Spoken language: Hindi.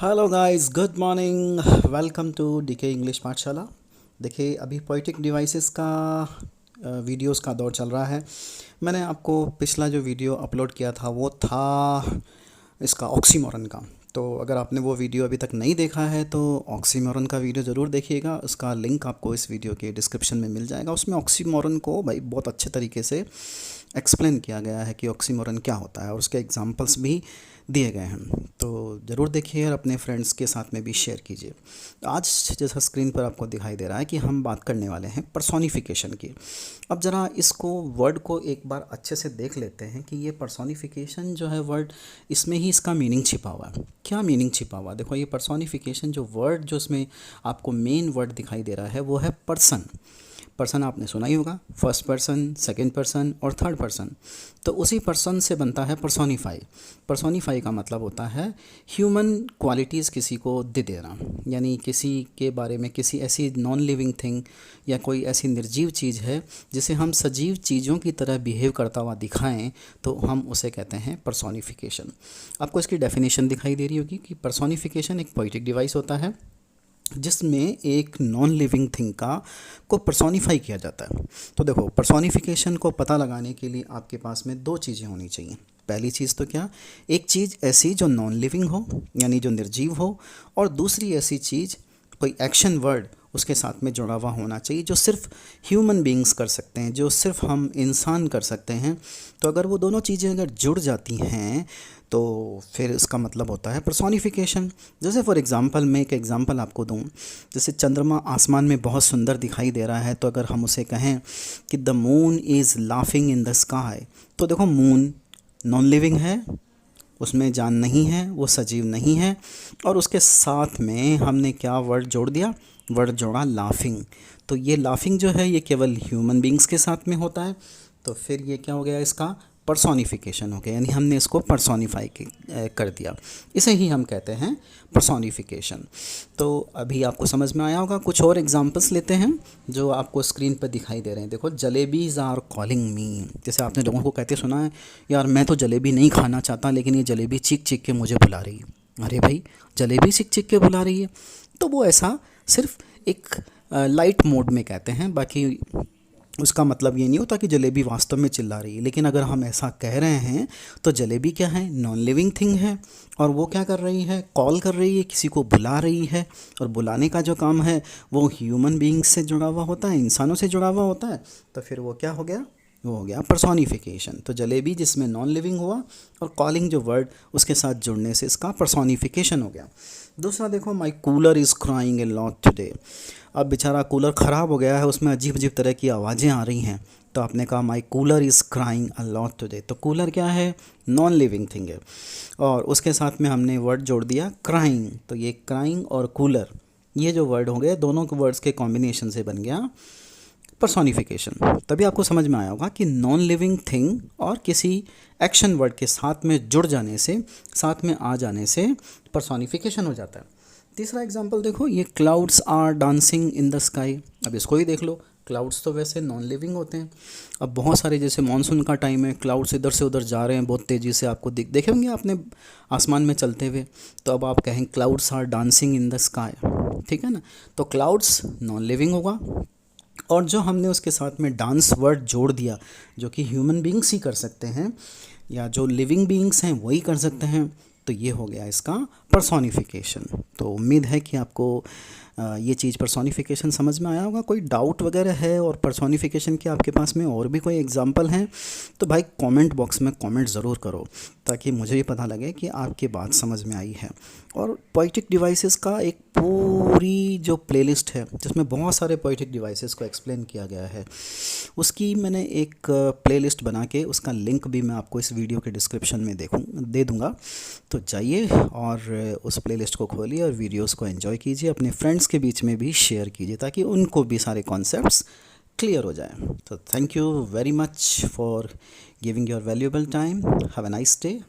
Hello guys, good morning. Welcome to DK English पाठशाला। देखिए, अभी पोइटिक डिवाइसेस का वीडियोस का दौर चल रहा है। मैंने आपको पिछला जो वीडियो अपलोड किया था वो था इसका ऑक्सीमोरन का। तो अगर आपने वो वीडियो अभी तक नहीं देखा है तो ऑक्सीमोरन का वीडियो ज़रूर देखिएगा। उसका लिंक आपको इस वीडियो के डिस्क्रिप्शन में मिल जाएगा। उसमें ऑक्सीमोरन को भाई बहुत अच्छे तरीके से एक्सप्लेन किया गया है कि ऑक्सीमोरन क्या होता है और उसके एग्जांपल्स भी दिए गए हैं। तो ज़रूर देखिए और अपने फ्रेंड्स के साथ में भी शेयर कीजिए। आज जैसा स्क्रीन पर आपको दिखाई दे रहा है कि हम बात करने वाले हैं पर्सोनिफिकेशन की। अब ज़रा इसको वर्ड को एक बार अच्छे से देख लेते हैं कि ये पर्सोनिफिकेशन जो है वर्ड, इसमें ही इसका मीनिंग छिपा हुआ है। क्या मीनिंग छिपा हुआ है? देखो, ये पर्सोनिफिकेशन जो वर्ड जो इसमें आपको मेन वर्ड दिखाई दे रहा है वो है पर्सन। पर्सन आपने सुना ही होगा, फर्स्ट पर्सन, सेकंड पर्सन और थर्ड पर्सन। तो उसी पर्सन से बनता है पर्सोनीफाई। पर्सोनीफाई का मतलब होता है ह्यूमन क्वालिटीज़ किसी को दे देना, यानी किसी के बारे में, किसी ऐसी नॉन लिविंग थिंग या कोई ऐसी निर्जीव चीज़ है जिसे हम सजीव चीज़ों की तरह बिहेव करता हुआ दिखाएं तो हम उसे कहते हैं पर्सोनिफिकेशन। आपको इसकी डेफिनेशन दिखाई दे रही होगी कि पर्सोनिफिकेशन एक पोएटिक डिवाइस होता है जिसमें एक नॉन लिविंग थिंग को पर्सोनीफाई किया जाता है। तो देखो, पर्सोनिफिकेशन को पता लगाने के लिए आपके पास में दो चीज़ें होनी चाहिए। पहली चीज़ तो क्या, एक चीज़ ऐसी जो नॉन लिविंग हो यानी जो निर्जीव हो, और दूसरी ऐसी चीज़ कोई एक्शन वर्ड उसके साथ में जुड़ा हुआ होना चाहिए जो सिर्फ ह्यूमन बीइंग्स कर सकते हैं, जो सिर्फ हम इंसान कर सकते हैं। तो अगर वो दोनों चीज़ें अगर जुड़ जाती हैं तो फिर इसका मतलब होता है पर्सोनिफिकेशन। जैसे फॉर एग्ज़ाम्पल, मैं एक एग्ज़ाम्पल आपको दूं। जैसे चंद्रमा आसमान में बहुत सुंदर दिखाई दे रहा है, तो अगर हम उसे कहें कि the moon is laughing in the sky, तो देखो मून नॉन लिविंग है, उसमें जान नहीं है, वो सजीव नहीं है, और उसके साथ में हमने क्या वर्ड जोड़ दिया? वर्ड जोड़ा लाफिंग। तो ये लाफिंग जो है ये केवल ह्यूमन बींग्स के साथ में होता है। तो फिर ये क्या हो गया? इसका पर्सोनिफिकेशन हो गया, यानी हमने इसको पर्सोनीफाई कर दिया। इसे ही हम कहते हैं पर्सोनिफिकेशन। तो अभी आपको समझ में आया होगा। कुछ और एग्जांपल्स लेते हैं जो आपको स्क्रीन पर दिखाई दे रहे हैं। देखो, जलेबीज़ आर कॉलिंग मी। जैसे आपने लोगों को कहते सुना है, यार मैं तो जलेबी नहीं खाना चाहता लेकिन ये जलेबी चीख चीख के मुझे बुला रही है। अरे भाई, जलेबी चीख चीख के बुला रही है, तो वो ऐसा सिर्फ एक लाइट मोड में कहते हैं। बाकी उसका मतलब ये नहीं होता कि जलेबी वास्तव में चिल्ला रही है। लेकिन अगर हम ऐसा कह रहे हैं तो जलेबी क्या है? नॉन लिविंग थिंग है, और वो क्या कर रही है? कॉल कर रही है, किसी को बुला रही है। और बुलाने का जो काम है वो ह्यूमन बीइंग्स से जुड़ा हुआ होता है, इंसानों से जुड़ा हुआ होता है। तो फिर वो क्या हो गया? वो हो गया पर्सोनिफिकेशन। तो जलेबी जिसमें नॉन लिविंग हुआ और कॉलिंग जो वर्ड उसके साथ जुड़ने से इसका पर्सोनिफिकेशन हो गया। दूसरा देखो, my cooler is crying a lot today. अब बेचारा कूलर ख़राब हो गया है, उसमें अजीब अजीब तरह की आवाज़ें आ रही हैं। तो आपने कहा my cooler is crying a lot today. तो कूलर क्या है? नॉन लिविंग थिंग है, और उसके साथ में हमने वर्ड जोड़ दिया क्राइंग। तो ये क्राइंग और कूलर, ये जो वर्ड हो गए, दोनों के वर्ड्स के कॉम्बिनेशन से बन गया पर्सोनिफिकेशन। तभी आपको समझ में आया होगा कि नॉन लिविंग थिंग और किसी एक्शन वर्ड के साथ में जुड़ जाने से, साथ में आ जाने से पर्सोनिफिकेशन हो जाता है। तीसरा एग्जांपल देखो, ये clouds are dancing in the sky. अब इसको ही देख लो, क्लाउड्स तो वैसे नॉन लिविंग होते हैं। अब बहुत सारे, जैसे मानसून का टाइम है, क्लाउड्स इधर से उधर जा रहे हैं बहुत तेज़ी से, आपको देखे होंगे आपने आसमान में चलते हुए। तो अब आप कहें clouds are dancing in the sky, ठीक है ना? तो क्लाउड्स नॉन लिविंग होगा, और जो हमने उसके साथ में डांस वर्ड जोड़ दिया, जो कि ह्यूमन बीइंग्स ही कर सकते हैं या जो लिविंग बीइंग्स हैं वही कर सकते हैं, तो ये हो गया इसका पर्सोनिफिकेशन। तो उम्मीद है कि आपको ये चीज़ पर्सोनिफिकेशन समझ में आया होगा। कोई डाउट वगैरह है और पर्सोनिफिकेशन के आपके पास में और भी कोई एग्जांपल हैं तो भाई कमेंट बॉक्स में कमेंट ज़रूर करो, ताकि मुझे भी पता लगे कि आपकी बात समझ में आई है। और पोएटिक डिवाइसेस का एक पूरी जो प्लेलिस्ट है जिसमें बहुत सारे पोएटिक डिवाइसेस को एक्सप्लेन किया गया है, उसकी मैंने एक प्लेलिस्ट बना के उसका लिंक भी मैं आपको इस वीडियो के डिस्क्रिप्शन में दे दूँगा। तो जाइए और उस प्लेलिस्ट को खोलिए और वीडियोस को एंजॉय कीजिए, अपने फ्रेंड्स के बीच में भी शेयर कीजिए ताकि उनको भी सारे कॉन्सेप्ट्स क्लियर हो जाए। तो thank you very much for giving your valuable time. Have a nice day.